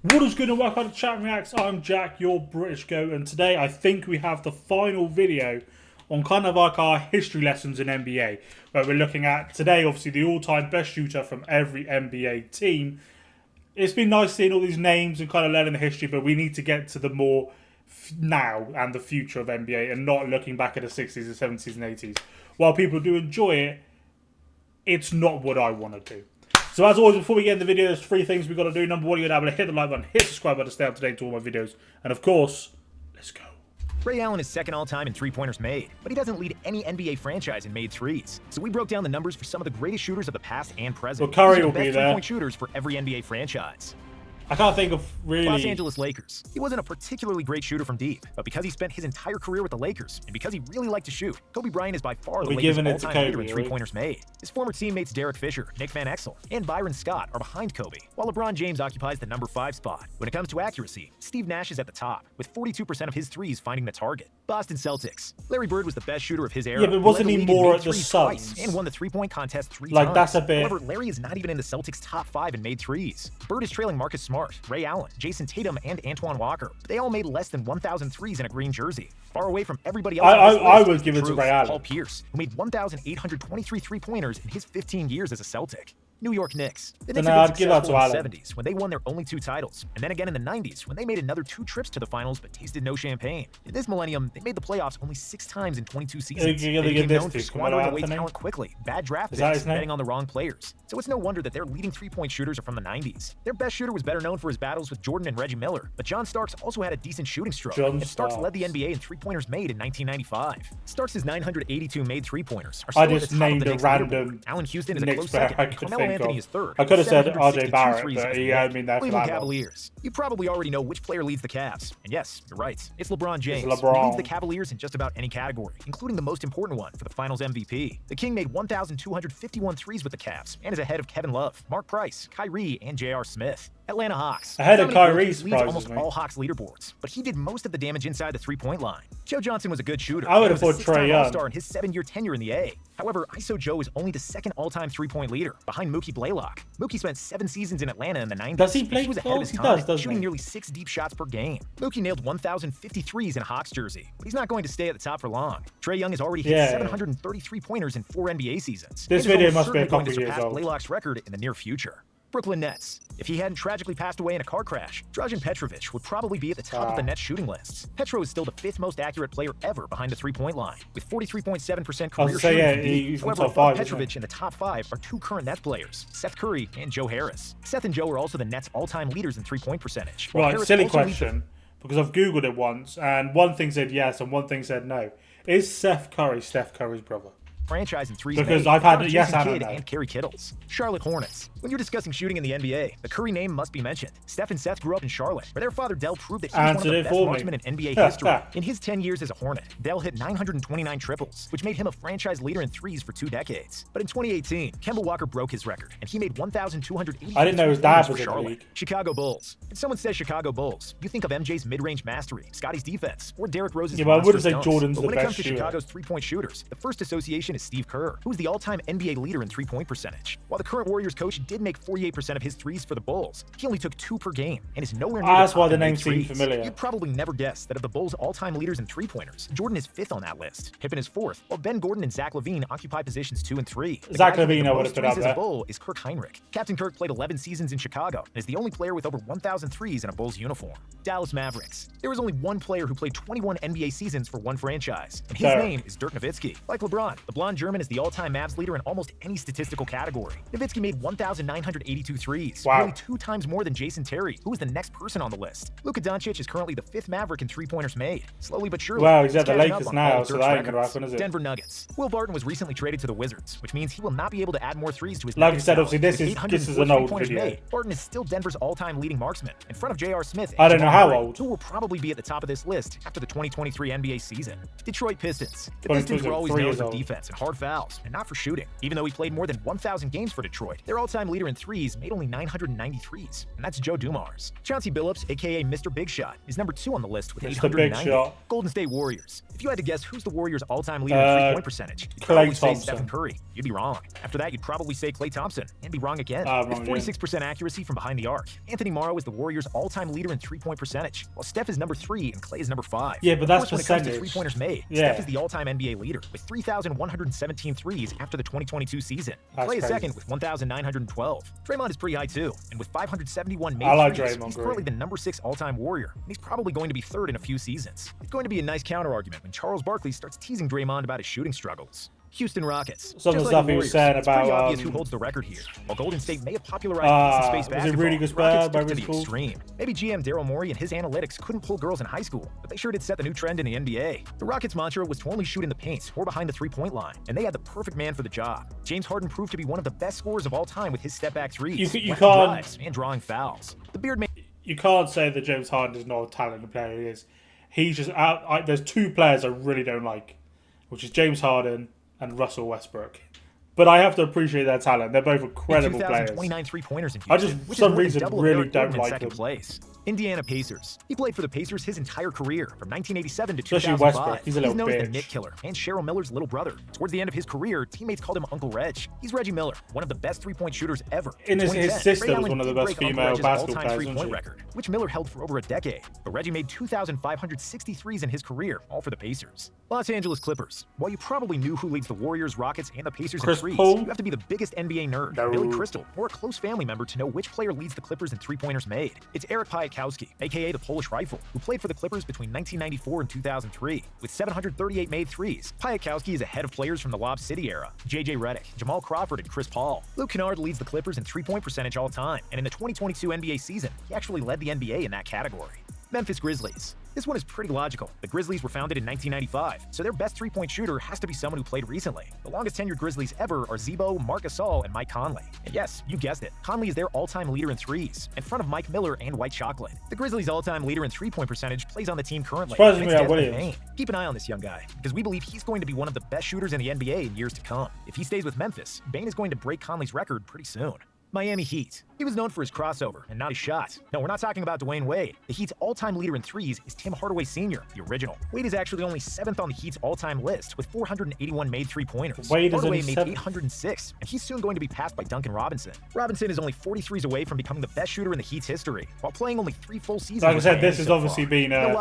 What is good and welcome to Chatwin Reacts. I'm Jack, your British goat, and today I think we have the final video on kind of like our history lessons in NBA, where we're looking at today, obviously, the all-time best shooter from every NBA team. It's been nice seeing all these names and kind of learning the history, but we need to get to the more now and the future of NBA and not looking back at the 60s and 70s and 80s. While people do enjoy it, it's not what I want to do. So as always, before we get into the video, there's three things we've got to do. Number one, you're going to be able to hit the like button, hit the subscribe button to stay up to date to all my videos. And of course, let's go. Ray Allen is second all-time in three-pointers made, but he doesn't lead any NBA franchise in made threes. So we broke down the numbers for some of the greatest shooters of the past and present. Well, Curry will the be best there. Three-point shooters for every NBA franchise. I can't think of really... Los Angeles Lakers. He wasn't a particularly great shooter from deep, but because he spent his entire career with the Lakers, and because he really liked to shoot, Kobe Bryant is by far the Lakers' all-time leader in three-pointers made. His former teammates Derek Fisher, Nick Van Exel, and Byron Scott are behind Kobe, while LeBron James occupies the number 5 spot. When it comes to accuracy, Steve Nash is at the top, with 42% of his threes finding the target. Boston Celtics. Larry Bird was the best shooter of his era. Yeah, but wasn't he more at the Suns? And won the three-point contest 3 like, times. That's a bit... However, Larry is not even in the Celtics' top 5 in made threes. Bird is trailing Marcus Smart, Ray Allen, Jason Tatum, and Antoine Walker. They all made less than 1,000 threes in a green jersey. Far away from everybody else. I would give it to Ray Allen. Paul Pierce, who made 1,823 three-pointers in his 15 years as a Celtic. New York Knicks. The Knicks were successful in the 70s when they won their only 2 titles, and then again in the 90s when they made another 2 trips to the finals but tasted no champagne. In this millennium, they made the playoffs only 6 times in 22 seasons. They became known for squandering away talent quickly, bad draft picks, betting on the wrong players. So it's no wonder that their leading three-point shooters are from the 90s. Their best shooter was better known for his battles with Jordan and Reggie Miller, but John Starks also had a decent shooting stroke, and Starks led the NBA in three-pointers made in 1995. Starks' 982 made three-pointers are still at the top of the Knicks leaderboard. Allen Houston is a close second, and Carmelo Anthony is third. I could have said RJ Barrett, but he had me there for that. Cavaliers. You probably already know which player leads the Cavs. And yes, you're right. It's LeBron James. It's LeBron. He leads the Cavaliers in just about any category, including the most important one for the Finals MVP. The King made 1,251 threes with the Cavs and is ahead of Kevin Love, Mark Price, Kyrie, and J.R. Smith. Atlanta Hawks. Ahead of Kyrie leads almost all Hawks leaderboards, but he did most of the damage inside the three-point line. Joe Johnson was a good shooter. I would have put Trae Young. All-star in his 7-year tenure in the A. However, ISO Joe is only the second all-time three-point leader, behind Mookie Blaylock. Mookie spent 7 seasons in Atlanta in the 90s. Does he play? He was ahead of his time, doesn't shooting he? nearly 6 deep shots per game. Mookie nailed 1,053s in a Hawks jersey, but he's not going to stay at the top for long. Trae Young has already hit 733 pointers in 4 NBA seasons. This video must be a couple years old. Blaylock's record in the near future. Brooklyn Nets. If he hadn't tragically passed away in a car crash, Dragan Petrovic would probably be at the top of the Nets shooting lists. Petro is still the 5th most accurate player ever behind the three-point line, with 43.7% career shooting. He's However, above Petrovic in the top 5 are 2 current Nets players, Seth Curry and Joe Harris. Seth and Joe are also the Nets' all-time leaders in three-point percentage. Right, Harris silly question, because I've Googled it once, and one thing said yes and one thing said no. Is Seth Curry Steph Curry's brother? Franchise in threes because made, I've had yes and no. And Kerry Kittles. Charlotte Hornets. When you're discussing shooting in the NBA, the Curry name must be mentioned. Steph and Seth grew up in Charlotte, where their father Dell proved that he was one of the best marksmen in NBA history. In his 10 years as a Hornet, Dell hit 929 triples, which made him a franchise leader in threes for 2 decades. But in 2018, Kemba Walker broke his record, and he made 1,280. I didn't know his dad was in the league. Chicago Bulls. When someone says Chicago Bulls, you think of MJ's mid-range mastery, Scotty's defense, or Derrick Rose's but I wouldn't say Jordan's the best shooter. When it comes to Chicago's three-point shooters, the first association is Steve Kerr, who is the all-time NBA leader in three-point percentage. While the current Warriors coach did make 48% of his threes for the Bulls, he only took 2 per game and is nowhere near that's the top why the in name made seemed threes. familiar. You'd probably never guess that of the Bulls' all-time leaders in three-pointers, Jordan is 5th on that list. Pippen is 4th, while Ben Gordon and Zach LaVine occupy positions 2 and 3. Zach LaVine I would have put up there. there. Bull is Kirk Heinrich. Captain Kirk played 11 seasons in Chicago and is the only player with over 1,000 threes in a Bulls uniform. Dallas Mavericks. There was only one player who played 21 NBA seasons for one franchise, and his name is Dirk Nowitzki. Like LeBron, the blonde German is the all-time Mavs leader in almost any statistical category. Nowitzki made 1,982 threes, nearly 2 times more than Jason Terry, who is the next person on the list. Luka Doncic is currently the 5th Maverick in three-pointers made. Slowly but surely, he's at the Lakers now, so that ain't gonna happen, is it? Denver Nuggets. Will Barton was recently traded to the Wizards, which means he will not be able to add more threes to his. Like I said, obviously this is an old video. Made. Barton is still Denver's all-time leading marksman, in front of J.R. Smith. I don't know how old. Who will probably be at the top of this list after the 2023 NBA season. Detroit Pistons. The Pistons were always known for defense and hard fouls, and not for shooting. Even though he played more than 1,000 games for Detroit, their all-time leader in threes made only 993s, and that's Joe Dumars. Chauncey Billups, aka Mr. Big Shot, is number 2 on the list with 890. Golden State Warriors. If you had to guess who's the Warriors' all-time leader in three-point percentage, you'd probably say Stephen Curry. You'd be wrong. After that, you'd probably say Klay Thompson, and be wrong again. With 46% accuracy from behind the arc, Anthony Morrow is the Warriors' all-time leader in three-point percentage, while Steph is number 3 and Klay is number 5. Yeah, but that's when it comes to percentage. three-pointers made, Steph is the all-time NBA leader with 3,117 threes after the 2022 season. Klay is second with 1,912. Draymond is pretty high too, and with 571 made threes, he's currently the number 6 all-time Warrior, and he's probably going to be 3rd in a few seasons. It's going to be a nice counter-argument when Charles Barkley starts teasing Draymond about his shooting struggles. Houston Rockets. Some of the stuff he was saying about pretty obvious who holds the record here. While Golden State may have popularized space basketball, really good Rockets took it to the extreme. Maybe GM Daryl Morey and his analytics couldn't pull girls in high school, but they sure did set the new trend in the NBA. The Rockets' mantra was to only shoot in the paint or behind the three-point line, and they had the perfect man for the job. James Harden proved to be one of the best scorers of all time with his step-back threes, drives, and drawing fouls. The Beard made. You can't say that James Harden is not a talented player. He is. He's just out. There's 2 players I really don't like, which is James Harden and Russell Westbrook. But I have to appreciate their talent. They're both incredible players. 29 three-pointers in Houston, I just, for some reason, really don't like them. Place. Indiana Pacers. He played for the Pacers his entire career, from 1987 to Especially 2005. Westbrook. He's a little known bitch. as the Nick Killer and Cheryl Miller's little brother. Towards the end of his career, teammates called him Uncle Reg. He's Reggie Miller, one of the best three-point shooters ever. And his sister was one of the best female basketball players, three-point record, which Miller held for over a decade. But Reggie made 2,563s in his career, all for the Pacers. Los Angeles Clippers. While you probably knew who leads the Warriors, Rockets, and the Pacers in threes, you have to be the biggest NBA nerd, Billy Crystal, or a close family member to know which player leads the Clippers in three-pointers made. It's Eric Piatkowski, aka the Polish Rifle, who played for the Clippers between 1994 and 2003. With 738 made threes, Piatkowski is ahead of players from the Lob City era, J.J. Redick, Jamal Crawford, and Chris Paul. Luke Kennard leads the Clippers in three-point percentage all time, and in the 2022 NBA season, he actually led the NBA in that category. Memphis Grizzlies. This one is pretty logical. The Grizzlies were founded in 1995, so their best three-point shooter has to be someone who played recently. The longest-tenured Grizzlies ever are Zebo, Marc Gasol, and Mike Conley. And yes, you guessed it, Conley is their all-time leader in threes, in front of Mike Miller and White Chocolate. The Grizzlies' all-time leader in three-point percentage plays on the team currently. Keep an eye on this young guy, because we believe he's going to be one of the best shooters in the NBA in years to come. If he stays with Memphis, Bane is going to break Conley's record pretty soon. Miami Heat. He was known for his crossover and not his shot. No, we're not talking about Dwayne Wade. The Heat's all-time leader in threes is Tim Hardaway Sr., the original. Wade is actually only 7th on the Heat's all-time list with 481 made three-pointers. Hardaway made 806, and he's soon going to be passed by Duncan Robinson. Robinson is only 43s away from becoming the best shooter in the Heat's history, while playing only 3 full seasons. Like I said, this has obviously been a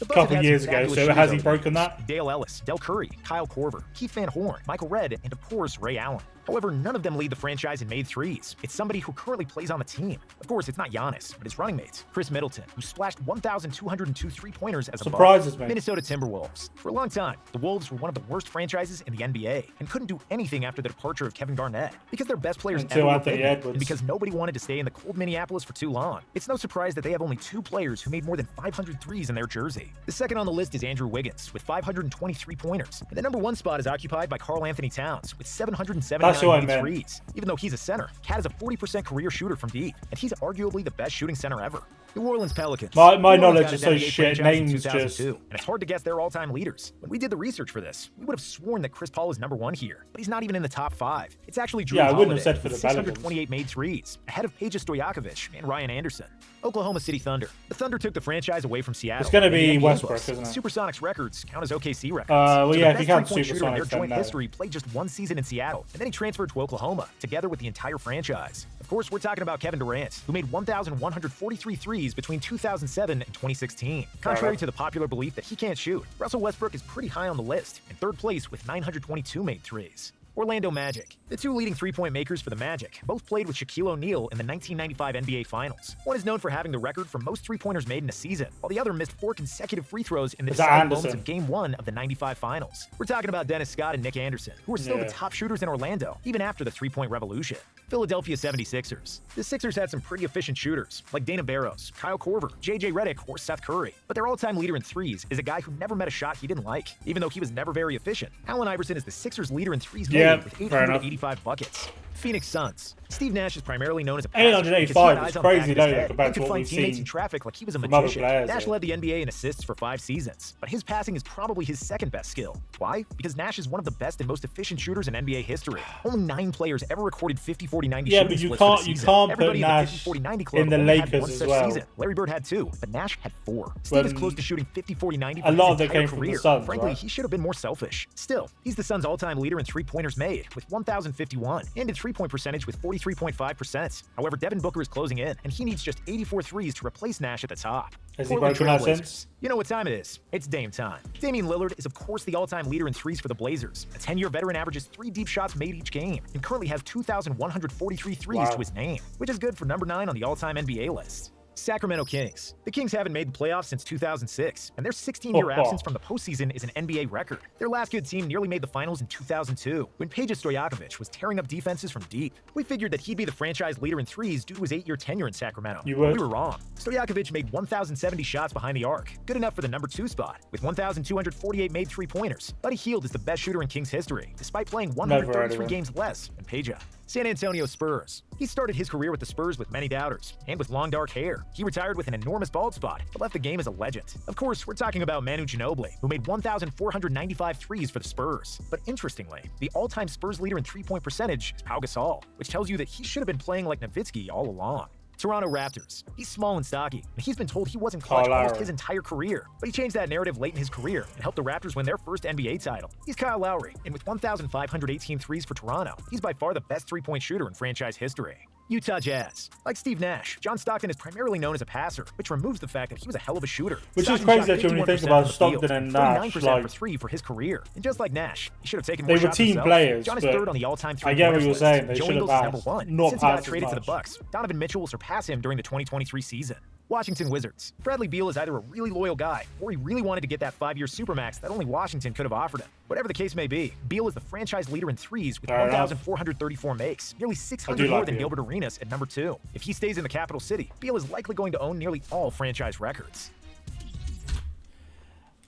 couple of years ago, so has he broken that? Dale Ellis, Del Curry, Kyle Korver, Keith Van Horn, Michael Redd, and of course, Ray Allen. However, none of them lead the franchise in made threes. It's somebody who currently plays on the team. Of course, it's not Giannis, but his running mates. Chris Middleton, who splashed 1,202 three-pointers as a Surprises me. Minnesota Timberwolves. For a long time, the Wolves were one of the worst franchises in the NBA and couldn't do anything after the departure of Kevin Garnett because their best players ever were big, and because nobody wanted to stay in the cold Minneapolis for too long. It's no surprise that they have only 2 players who made more than 500 threes in their jersey. The second on the list is Andrew Wiggins with 523 pointers, and the number 1 spot is occupied by Karl Anthony Towns with 779 made threes. Even though he's a center, Cat is a 40% career shooter from deep, and he's arguably the best shooting center ever. New Orleans Pelicans. My knowledge is so shit. Names just... And it's hard to guess their all-time leaders. When we did the research for this, we would have sworn that Chris Paul is number 1 here, but he's not even in the top 5. It's actually Drew Holiday, I wouldn't have said for the 628 made threes, ahead of Peja Stojakovic and Ryan Anderson. Oklahoma City Thunder. The Thunder took the franchise away from Seattle. It's going to be Westbrook, isn't it? Supersonics records count as OKC records. Well, yeah, if you count Supersonics, in their Supersonics, joint history played just 1 season in Seattle, and then he transferred to Oklahoma, together with the entire franchise. Of course, we're talking about Kevin Durant, who made 1,143 threes between 2007 and 2016. Contrary to the popular belief that he can't shoot, Russell Westbrook is pretty high on the list, in 3rd place with 922 made threes. Orlando Magic. The 2 leading three-point makers for the Magic both played with Shaquille O'Neal in the 1995 NBA Finals. One is known for having the record for most three-pointers made in a season, while the other missed 4 consecutive free throws in the deciding moments of Game 1 of the 95 Finals. We're talking about Dennis Scott and Nick Anderson, who are still the top shooters in Orlando, even after the three-point revolution. Philadelphia 76ers. The Sixers had some pretty efficient shooters, like Dana Barros, Kyle Korver, J.J. Redick, or Seth Curry. But their all-time leader in threes is a guy who never met a shot he didn't like, even though he was never very efficient. Allen Iverson is the Sixers' leader in threes made with 885 buckets. Phoenix Suns. Steve Nash is primarily known as a passer. 885 is crazy though, compared to what we've seen in traffic like he was a from other magician. players. Nash led the NBA in assists for 5 seasons, but his passing is probably his second best skill. Why? Because Nash is one of the best and most efficient shooters in NBA history. Only 9 players ever recorded 50-40-90 yeah, shooting but you splits for the can't season. put Nash in the Lakers as well. Season. Larry Bird had 2, but Nash had 4. Steve is close to shooting 50-40-90 for a lot of his that came entire from career. the Suns, Frankly, right? he should have been more selfish. Still, he's the Suns' all-time leader in three-pointers made, with 1,051, and in three-point percentage with 43.5%. However, Devin Booker is closing in, and he needs just 84 threes to replace Nash at the top. Has he broken that since? You know what time it is. It's Dame time. Damian Lillard is, of course, the all-time leader in threes for the Blazers. A 10-year veteran averages 3 deep shots made each game, and currently has 2,143 threes to his name, which is good for number 9 on the all-time NBA list. Sacramento Kings. The Kings haven't made the playoffs since 2006, and their 16-year absence from the postseason is an NBA record. Their last good team nearly made the finals in 2002, when Peja Stojakovic was tearing up defenses from deep. We figured that he'd be the franchise leader in threes due to his 8-year tenure in Sacramento. We were wrong. Stojakovic made 1,070 shots behind the arc, good enough for the number 2 spot, with 1,248 made three-pointers. Buddy Hield is the best shooter in Kings history, despite playing 133 games less than Peja. San Antonio Spurs. He started his career with the Spurs with many doubters, and with long dark hair. He retired with an enormous bald spot, but left the game as a legend. Of course, we're talking about Manu Ginobili, who made 1,495 threes for the Spurs. But interestingly, the all-time Spurs leader in three-point percentage is Pau Gasol, which tells you that he should have been playing like Nowitzki all along. Toronto Raptors. He's small and stocky, and he's been told he wasn't clutch almost his entire career. But he changed that narrative late in his career and helped the Raptors win their first NBA title. He's Kyle Lowry, and with 1,518 threes for Toronto, he's by far the best three-point shooter in franchise history. Utah Jazz. Like Steve Nash, John Stockton is primarily known as a passer, which removes the fact that he was a hell of a shooter. Which is crazy that when you think about Stockton and Nash, like, for 3 for his career. And just like Nash, he should have taken more shots himself. Players, John is 3rd on the all-time three-point I get what you're saying. They should have passed. Since he got traded to the Bucks, Donovan Mitchell will surpass him during the 2023 season. Washington Wizards. Bradley Beal is either a really loyal guy, or he really wanted to get that 5-year supermax that only Washington could have offered him. Whatever the case may be, Beal is the franchise leader in threes with 1,434 makes, nearly 600 more than Gilbert Arenas at number 2. If he stays in the capital city, Beal is likely going to own nearly all franchise records.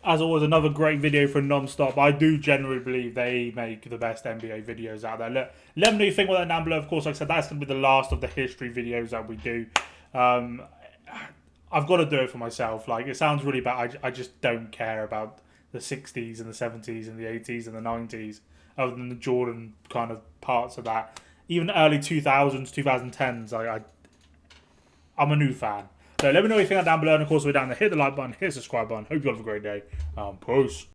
As always, another great video for Nonstop. I do generally believe they make the best NBA videos out there. Let me know what you think about that down below. Of course, like I said, that's going to be the last of the history videos that we do. I've got to do it for myself. Like, it sounds really bad. I just don't care about the 60s and the 70s and the 80s and the 90s, other than the Jordan kind of parts of that. Even the early 2000s, 2010s, I'm a new fan. So let me know what you think down below. And of course, we're down there. Hit the like button, hit the subscribe button. Hope you all have a great day. Peace.